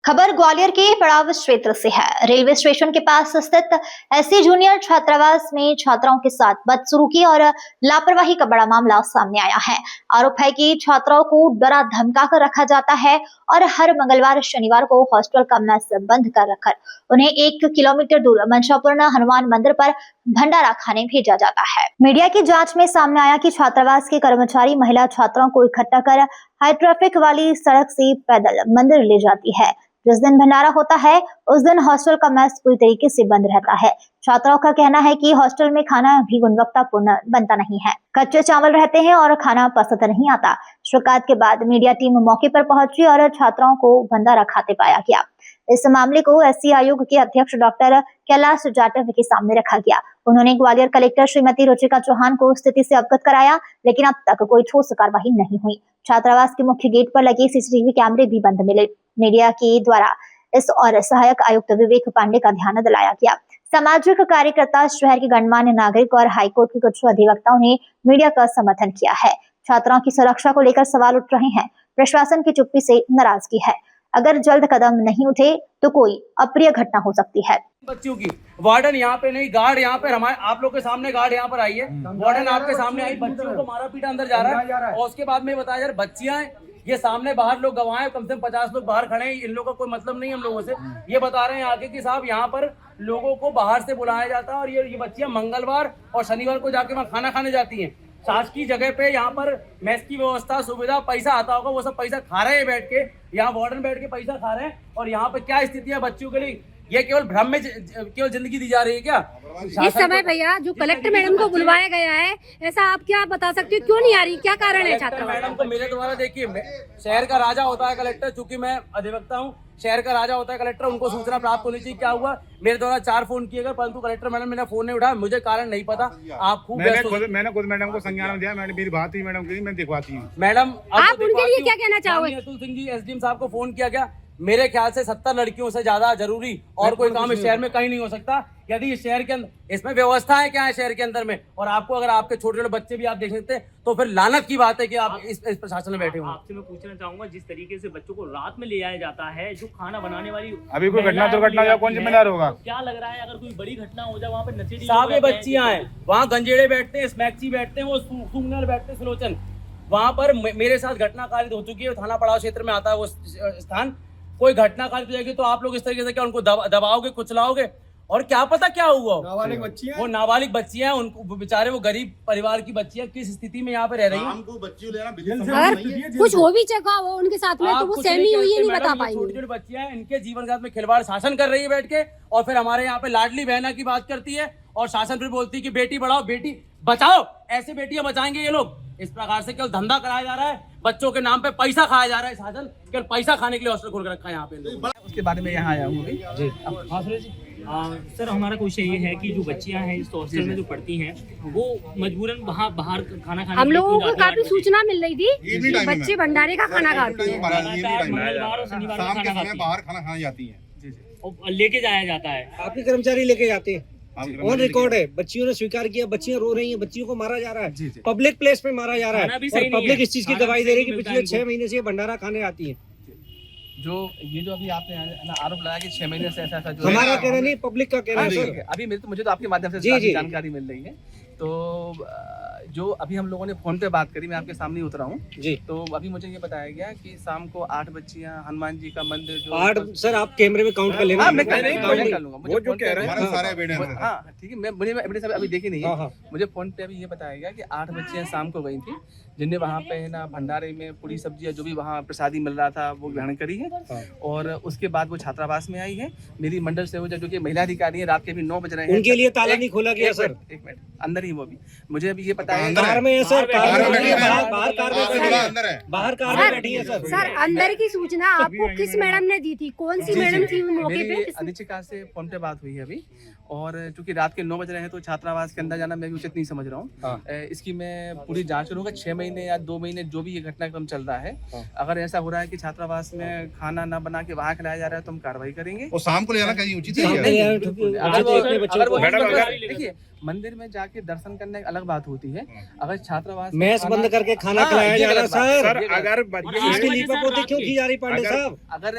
खबर ग्वालियर के पड़ाव क्षेत्र से है। रेलवे स्टेशन के पास स्थित एससी जूनियर छात्रावास में छात्राओं के साथ बदसलूकी और लापरवाही का बड़ा मामला सामने आया है। आरोप है कि छात्राओं को डरा धमका कर रखा जाता है और हर मंगलवार शनिवार को हॉस्टल का मेस बंद कर रखकर उन्हें 1 किलोमीटर दूर मंशापूर्ण हनुमान मंदिर पर भंडारा खाने भेजा जाता है। मीडिया की जांच में सामने आया कि छात्रावास के कर्मचारी महिला छात्राओं को इकट्ठा कर हाई ट्रैफिक वाली सड़क से पैदल मंदिर ले जाती है। जिस दिन भंडारा होता है उस दिन हॉस्टल का मेस पूरी तरीके से बंद रहता है। छात्राओं का कहना है कि हॉस्टल में खाना भी गुणवत्तापूर्ण बनता नहीं है, कच्चे चावल रहते हैं और खाना पसंद नहीं आता। शिकायत के बाद मीडिया टीम मौके पर पहुंची और छात्राओं को भंडारा खाते पाया गया। इस मामले को एससी आयोग के अध्यक्ष डॉक्टर कैलाश जाटव के सामने रखा गया। उन्होंने ग्वालियर कलेक्टर श्रीमती रुचिका चौहान को स्थिति से अवगत कराया, लेकिन अब तक कोई ठोस कार्रवाई नहीं हुई। छात्रावास के मुख्य गेट पर लगे सीसीटीवी कैमरे भी बंद मिले। मीडिया के द्वारा इस और सहायक आयुक्त विवेक पांडे का ध्यान दिलाया गया। सामाजिक कार्यकर्ता, शहर के गणमान्य नागरिक और हाईकोर्ट के कुछ अधिवक्ताओं ने मीडिया का समर्थन किया है। छात्राओं की सुरक्षा को लेकर सवाल उठ रहे हैं। प्रशासन की चुप्पी से नाराजगी है। अगर जल्द कदम नहीं उठे तो कोई अप्रिय घटना हो सकती है। बच्चियों की वार्डन यहाँ पे नहीं, गार्ड यहाँ पे, हमारे आप लोग के सामने गार्ड यहाँ पर आई है, वार्डन आपके सामने आई, बच्चियों को मारा पीटा अंदर जा रहा है। और उसके बाद में बताया यार बच्चियां ये सामने बाहर लोग गवाए, कम से कम 50 लोग बाहर खड़े हैं, इन लोगों का कोई मतलब नहीं हम लोगों से। ये बता रहे हैं आगे कि साहब यहाँ पर लोगों को बाहर से बुलाया जाता है और ये बच्चियां मंगलवार और शनिवार को जाके वहाँ खाना खाने जाती हैं। शासकीय जगह पे यहाँ पर मेस की व्यवस्था, सुविधा, पैसा आता होगा, वो सब पैसा खा रहे हैं बैठ के, यहाँ वार्डन बैठ के पैसा खा रहे हैं। और यहाँ पे क्या स्थिति है बच्चियों के लिए, ये केवल भ्रम में केवल जिंदगी दी जा रही है क्या? इस समय भैया जो कलेक्टर मैडम को बुलवाया गया है, ऐसा आप क्या बता सकते हो, क्यों नहीं आ रही, क्या कारण है? छात्र मैडम को मेरे द्वारा, देखिए शहर का राजा होता है कलेक्टर, चूंकि मैं अधिवक्ता हूँ, शहर का राजा होता है कलेक्टर, उनको सूचना प्राप्त होनी चाहिए क्या हुआ। मेरे द्वारा 4 फोन किए गए, परंतु कलेक्टर मैडम मेरा फोन नहीं उठाया, मुझे कारण नहीं पता। आप खूब मैंने खुद मैडम को संज्ञान दिया, मेरी बात हुई मैडम की, मैं दिखवाती हूँ। मैडम आप उनके लिए क्या कहना चाहोगे? अतुल सिंह जी एसडीएम साहब को फोन किया गया। मेरे ख्याल से 70 लड़कियों से ज्यादा जरूरी और कोई काम इस शहर में कहीं नहीं हो सकता। यदि इस शहर के अंदर इसमें व्यवस्था है क्या है शहर के अंदर में, और आपको अगर आपके छोटे छोटे बच्चे भी आप देख सकते हैं तो फिर लानत की बात है कि आप इस प्रशासन में बैठे हुए। आपसे मैं पूछना चाहूंगा, जिस तरीके से बच्चों को रात में ले जाया जाता है, जो खाना बनाने वाली अभी कोई घटना दुर्घटना या कौन जिम्मेदार होगा? क्या लग रहा है अगर कोई बड़ी घटना हो जाए, वहाँ पे नशेड़ी साहब ये बच्चियां हैं, वहाँ गंजेड़े बैठते हैं, स्मैक्ची बैठते हैं, वो सूंघनर बैठते हैं, सुलोचन, वहाँ पर मेरे साथ घटना कारित हो चुकी है। थाना पड़ाव क्षेत्र में आता है वो स्थान। कोई घटना कारित हो जाएगी तो आप लोग इस तरीके से क्या उनको दबाओगे, कुचलाओगे, और क्या पता क्या हुआ। नाबालिग बच्चियां, वो नाबालिग बच्चियां, उनको बेचारे, वो गरीब परिवार की बच्चियां किस स्थिति में यहाँ पे रह रही हैं। अगर कुछ हो भी चुका हो उनके साथ में तो वो सहमी हुई है, नहीं बता पाएंगे। छोटी छोटी बच्चियां हैं, इनके जीवन के साथ में खिलवाड़ शासन कर रही है बैठ के, और फिर हमारे यहाँ पे लाडली बहना की बात करती है और शासन फिर बोलती है कि बेटी बढ़ाओ बेटी बचाओ। ऐसे बेटियां बचाएंगे ये लोग? इस प्रकार से केवल धंधा कराया जा रहा है, बच्चों के नाम पे पैसा खाया जा रहा है। शासन केवल पैसा खाने के लिए हॉस्टल खोल कर रखा है यहाँ पे। उसके बारे में यहाँ आया हूँ अभी जी। सर हमारा क्वेश्चन ये है कि जो बच्चियां हैं इस हॉस्टल में जो पढ़ती हैं, वो मजबूरन बाहर खाना खाने, हम लोगों को काफी सूचना मिल रही थी कि बच्चे भंडारे का खाना खाते हैं, मंगलवार और शनिवार को खाना खाती बाहर खाना खाने जाती है और लेके जाया जाता है। आपके कर्मचारी लेके जाते हैं, ऑन रिकॉर्ड है। बच्चियों ने स्वीकार किया, बच्चियां रो रही हैं, बच्चियों को मारा जा रहा है, पब्लिक प्लेस पे मारा जा रहा है, और पब्लिक इस चीज की गवाही दे रही है कि पिछले 6 महीने से ये भंडारा खाने आती है। जो अभी आपने आरोप लगाया कि 6 महीने से ऐसा जो हमारा कहना नहीं, पब्लिक का कहना है। अभी मुझे तो आपके माध्यम से जानकारी मिल रही है। तो जो अभी हम लोगों ने फोन पे बात करी, मैं आपके सामने ही उतरा हूँ जी। तो अभी मुझे ये बताया गया कि शाम को 8 बच्चियां हनुमान जी का मंदिर जो 8, सर आप कैमरे में काउंट कर लेना। मैं कर लूंगा। वो जो कह रहे हैं सारे एविडेंस, हाँ ठीक है, मुझे एविडेंस अभी देखी नहीं है। मुझे फोन पे अभी ये बताया गया कि 8 बच्चियां शाम को गई थी, जिन्हें वहाँ पे ना भंडारे में पूरी सब्जियां जो भी वहाँ प्रसादी मिल रहा था वो ग्रहण करी है। और उसके बाद वो छात्रावास में आई है। मेरी मंडल से जो कि महिला अधिकारी है, रात के भी 9 बज रहे हैं, उनके लिए ताला नहीं खोला गया सर। 1 मिनट, अंदर ही वो भी मुझे अभी ये बताया कार में है सर, बाहर कार में बैठी है सर। सर अंदर की सूचना आपको किस मैडम ने दी थी, कौन सी मैडम थी मौके पे? अधीक्षिका से फोन पे बात हुई है अभी, और चूंकि रात के 9 बज रहे हैं तो छात्रावास के अंदर जाना मैं भी उचित नहीं समझ रहा हूँ। इसकी मैं पूरी जांच करूंगा। 6 महीने या 2 महीने जो भी ये घटनाक्रम चल रहा है, अगर ऐसा हो रहा है कि छात्रावास में खाना न बना के वहाँ खिलाया जा रहा है तो हम कार्रवाई करेंगे। और शाम को ले जाना कहीं उचित देखिए मंदिर में के दर्शन करने एक अलग बात होती है। अगर छात्रावास मैस बंद करके खाना खिलाया जा रहा है सर अगर इसकी लीपापोती क्यों की जा रही पांडे साहब? अगर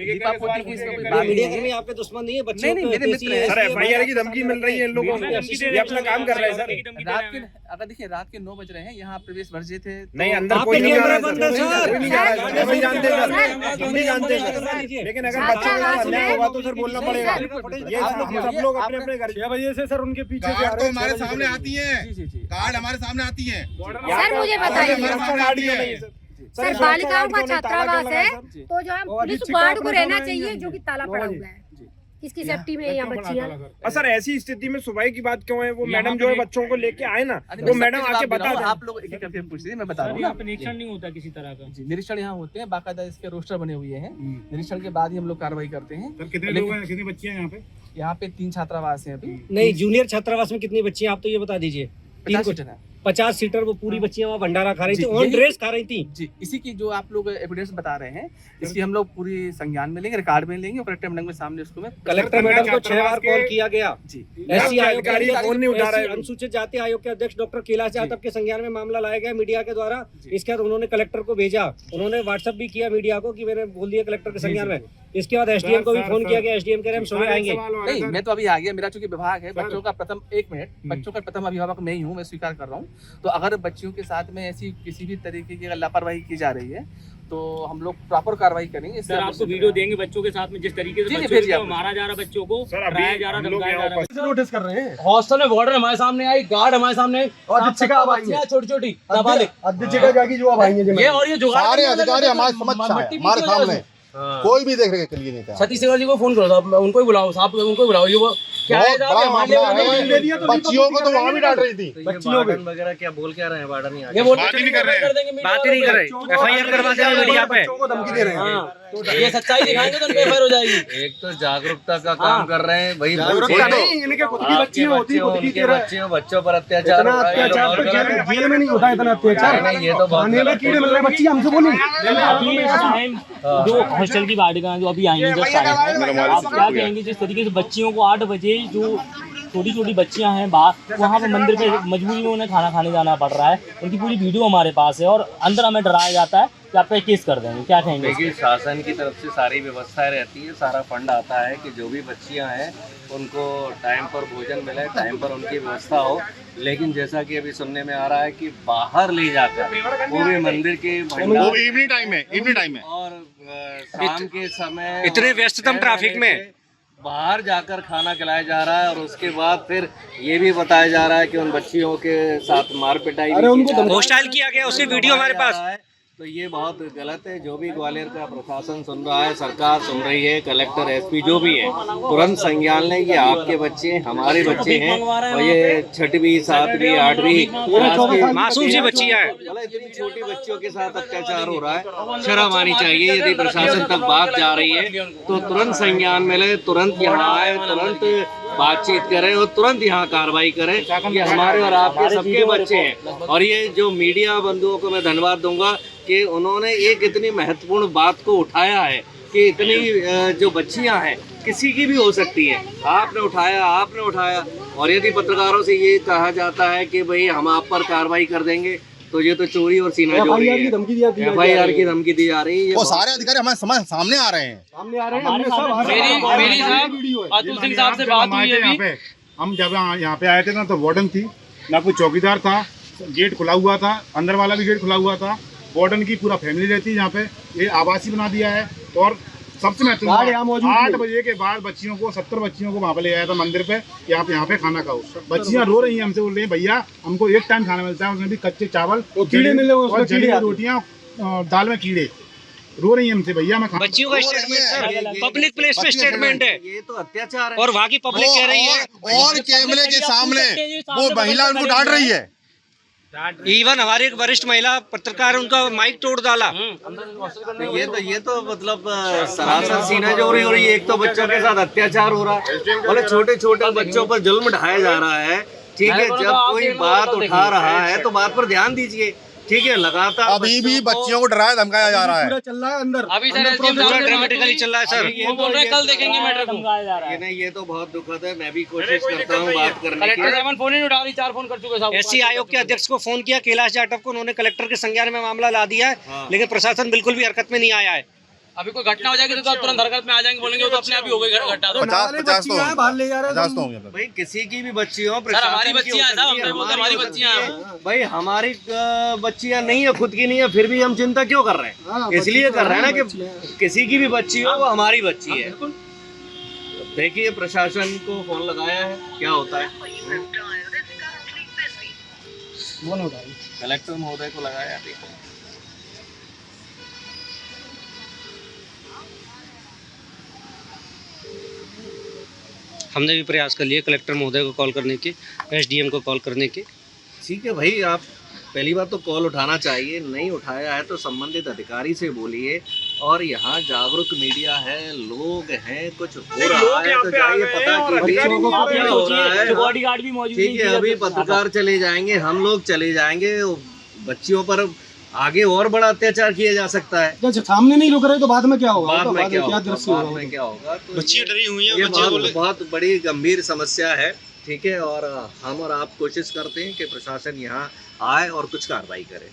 लीपापोती की इसमें कोई ये बात मीडिया नहीं कर्मी है। आपके दुश्मन नहीं है, बच्चे नहीं, मेरे मित्र हैं। सर FIR की धमकी मिल रही है इन लोगों को, ये अपना काम कर रहे हैं सर। रात के अगर देखिए रात के 9 बज रहे हैं, यहाँ प्रवेश वर्जित है। नहीं अंदर आप कोई पे नहीं जा रहा है कैमरा बंद है, सर। कोई नहीं जा रहा है, हम नहीं जानते सर, सर, हम नहीं जानते सर। लेकिन अगर बच्चों के साथ अन्याय होगा तो सर बोलना पड़ेगा। ये हम सब लोग अपने अपने घर 6 बजे से सर उनके पीछे से आ रहे हैं। हमारे सामने आती है, जी जी जी। कार्ड हमारे सामने आती है। सर मुझे बताइए, सर बालिकाओं का छात्रावास है तो जो है पुलिस गार्ड को रहना चाहिए जो कि ताला पड़ा हुआ है, किसकी सेफ्टी में यहाँ बच्चियाँ। सर ऐसी स्थिति में सुबह की बात क्यों है? वो मैडम जो है बच्चों को लेके आए ना, वो मैडम आके बता दें। आप लोग एक एक करके पूछ लीजिए, मैं बता दूँ। यहाँ पे निरीक्षण नहीं होता किसी तरह का। जी निरीक्षण यहाँ होते हैं, बाकायदा इसके रोस्टर बने हुए हैं। निरीक्षण के बाद ही हम लोग कार्रवाई करते हैं। कितने लोग हैं, कितनी बच्चियां हैं यहाँ पे? यहाँ पे 3 छात्रावास हैं अभी। नहीं, जूनियर छात्रावास में कितनी बच्चियां आप तो ये बता दीजिए। 50 सीटर है। 50 सीटर, वो पूरी बच्चियां वहाँ भंडारा खा रही थी, जी, ऑन यही- ड्रेस खा रही थी। जी इसी की जो आप लोग एविडेंस बता रहे हैं, इसकी हम लोग पूरी संज्ञान में लेंगे, रिकॉर्ड में लेंगे और कलेक्टर मैडम के सामने उसको मैं कलेक्टर मैडम को 6 बार कॉल किया गया। जी एससी आयोग के अधिकारी अध्यक्ष- फोन नहीं उठा रहे। SC अनुसूचित जाति आयोग के अध्यक्ष डॉक्टर कैलाश यादव के संज्ञान में मामला लाया गया मीडिया के द्वारा। इसके बाद उन्होंने कलेक्टर को भेजा, उन्होंने व्हाट्सएप भी किया मीडिया को कि मैंने बोल दिया कलेक्टर के संज्ञान में। इसके बाद SDM को भी फोन किया गया, SDM कह रहे हम सुबह आएंगे। नहीं, मैं तो अभी आ गया, मेरा चूंकि विभाग है बच्चों का प्रथम, एक मिनट, बच्चों का प्रथम अभिभावक मैं ही हूँ, मैं स्वीकार कर रहा हूँ। तो अगर बच्चियों के साथ में ऐसी किसी भी तरीके की अगर लापरवाही की जा रही है तो हम लोग प्रॉपर कार्रवाई करेंगे। सर आपको वीडियो देंगे बच्चों के साथ में, जिस तरीके से जी, जी, बच्चों भेजिए को आप। मारा जा रहा है, बच्चों को सर अभी डराया जा रहा, हम लोग धमकाया जा यहाँ रहा। उपस्थित नोटिस कर रहे हैं। हॉस्टल में वार्डन हमारे सामने आई, गार्ड हमारे सामने आई, छोटी छोटी नाबालिग, अध्यक्ष जागी जो अब आएंगे ये और ये जुगाड़ सारे करने वाले अधिकारी लोग हमारे तो समक्ष मट्टी आए, पीछे हमारे हो जाएगा सामने कोई भी देखने के लिए नहीं था। सतीश सिंह जी को फोन करो साहब, उनको ही बुलाओ साहब, उनको ही बुलाओ। ये वो क्या है बहुत बड़ा मामला है। बच्चियों को तो वहाँ भी डांट रही थी। वार्डन वगैरह क्या बोल क्या रहे हैं? वार्डन नहीं ये बोल बात ही नहीं कर रहे हैं। बात ही नहीं कर रहे, FIR करवा देंगे मीडिया पे। धमकी दे रहे हैं। हाँ, ये सच्चाई दिखाएंगे तो उनको FIR हो जाएगी। एक तो जागरूकता का काम कर रहे हैं भाई, जागरूकता नहीं, इनके खुद की बच्चियां होती है, खुद की उनके कह रहे हैं। बच्चों पर अत्याचार हो रहा है। अत्याचार तो जेल में नहीं होता इतना अत्याचार। नहीं, ये तो बहुत खाने में कीड़े मिल रहे, बच्ची हमसे बोली। अभी टाइम जो हॉस्टल की बालिका जो अभी आई हैं, जब टाइम है, आप क्या कहेंगे जिस तरीके से बच्चियों को 8 बजे जो छोटी छोटी बच्चियां हैं बाहर, वहाँ पे मंदिर पे मजबूरी में उन्हें खाना खाने जाना पड़ रहा है, उनकी पूरी वीडियो हमारे पास है और अंदर हमें डराया जाता है कि आप पे केस कर देंगे, क्या कहेंगे? देखिए शासन की तरफ से सारी व्यवस्थाएं रहती है, सारा फंड आता है कि जो भी बच्चियां हैं उनको टाइम पर भोजन मिले, टाइम पर उनकी व्यवस्था हो। लेकिन जैसा कि अभी सुनने में आ रहा है कि बाहर ले जाकर पूरे मंदिर के वो भंडार इवनिंग टाइम है, इवनिंग टाइम है। और शाम के समय इतने व्यस्ततम ट्रैफिक में बाहर जाकर खाना खिलाया जा रहा है और उसके बाद फिर ये भी बताया जा रहा है कि उन बच्चियों के साथ मार पिटाई भी की जा रही है। हॉस्टाइल किया गया, उसकी वीडियो हमारे पास। तो ये बहुत गलत है। जो भी ग्वालियर का प्रशासन सुन रहा है, सरकार सुन रही है, कलेक्टर SP जो भी है, तुरंत संज्ञान लें कि आपके बच्चे हमारे बच्चे हैं और ये 6वीं 7वीं 8वीं मासूम सी बच्चियां हैं। मतलब इतनी छोटी बच्चियों के साथ अत्याचार हो रहा है, शर्म आनी चाहिए। यदि प्रशासन तक बात जा रही है तो तुरंत संज्ञान में ले, तुरंत यहाँ आए, तुरंत बातचीत करें और तुरंत यहाँ कार्रवाई करें कि हमारे और आपके सबके बच्चे हैं। और ये जो मीडिया बंधुओं को मैं धन्यवाद दूंगा कि उन्होंने एक इतनी महत्वपूर्ण बात को उठाया है कि इतनी जो बच्चियां हैं किसी की भी हो सकती है, आपने उठाया। और यदि पत्रकारों से ये कहा जाता है कि भाई हम आप पर कार्रवाई कर देंगे तो ये तो चोरी और सीना चोरी है। FIR की धमकी दी जा रही है। वो सारे अधिकारी हमारे सामने आ रहे हैं। मेरी साहब अतुल सिंह साहब से बात हुई अभी। हम जब यहाँ पे आए थे ना तो वार्डन थी ना, कोई चौकीदार था, गेट खुला हुआ था, अंदर वाला भी गेट खुला हुआ था। वार्डन की पूरा फैमिली रहती है यहाँ पे, ये आवासीय बना दिया है। और सबसे महत्वपूर्ण 8 बजे के बाद बच्चियों को 70 बच्चियों को वहाँ पे ले आया था मंदिर पे कि आप यहाँ पे खाना खाओ। बच्चियाँ रो रही हैं, हमसे बोल रही हैं भैया हमको एक टाइम खाना मिलता है, उसमें भी कच्चे चावल, कीड़े मिले और जली हुई रोटियाँ, दाल में कीड़े। रो रही है हमसे भैया मैं बच्चियों का स्टेटमेंट सर, पब्लिक प्लेस पे स्टेटमेंट है ये तो अत्याचार है और वहाँ की पब्लिक कह रही है और कैमरे के सामने वो महिला उनको डांट रही है। इवन हमारे एक वरिष्ठ महिला पत्रकार, उनका माइक तोड़ डाला। ये तो मतलब सरासर सीना चोरी हो रही है। एक तो बच्चों के साथ अत्याचार हो रहा है, बोले छोटे छोटे बच्चों पर जुल्म ढाया जा रहा है। ठीक है, जब कोई बात उठा रहा है तो बात पर ध्यान दीजिए ठीक है, लगातार अभी भी बच्चियों को डराया धमकाया जा रहा है। चल रहा है अंदर अभी सर ड्रामेटिकली चल रहा है सर। वो बोल रहे हैं कल देखेंगे मैटर को। धमकाया जा रहा है। नहीं, ये तो बहुत दुखद है। मैं भी कोशिश करता हूँ बात करने की। कलेक्टर साहब फोन ही नहीं उठा रही, 4 फोन कर चुके साहब। एससी आयोग के अध्यक्ष को फोन किया, कैलाश जाटव को, उन्होंने कलेक्टर के संज्ञान में मामला ला दिया है, लेकिन प्रशासन बिल्कुल भी हरकत में नहीं आया है। अभी कोई घटना हो जाएगी तो आप तुरंत हरकत में आ जाएंगे, बोलेंगे वो तो अपने आप ही हो गई घटना। तो 50 तो होंगे। भाई किसी की भी बच्ची हो, सर हमारी बच्चियां हैं साहब, हम बोलते हमारी बच्चियां हैं। भाई हमारी बच्चियां नहीं है, खुद की नहीं है, फिर भी हम चिंता क्यों कर रहे हैं? इसलिए कर रहे हैं ना कि किसी की भी बच्ची हो वो हमारी बच्ची है। देखिए प्रशासन को फोन लगाया है, क्या होता है। कलेक्टर महोदय को लगाया है, देखो। हमने भी प्रयास कर लिए कलेक्टर महोदय को कॉल करने के, एसडीएम को कॉल करने के। ठीक है भाई, आप पहली बात तो कॉल उठाना चाहिए, नहीं उठाया है तो संबंधित अधिकारी से बोलिए। और यहाँ जागरूक मीडिया है, लोग हैं, कुछ हो रहा है तो जाइए पता कीजिए क्या हो रहा है। बॉडीगार्ड भी मौजूद ठीक है, अभी पत्रकार चले जाएंगे, हम लोग चले जाएंगे, बच्चियों पर आगे और बड़ा अत्याचार किया जा सकता है। जब सामने नहीं रुक रहे तो बाद में क्या होगा? बाद में क्या होगा? तो बच्चियां डरी हुई हैं, ये बहुत बड़ी गंभीर समस्या है। ठीक है, और हम और आप कोशिश करते हैं कि प्रशासन यहाँ आए और कुछ कार्रवाई करे।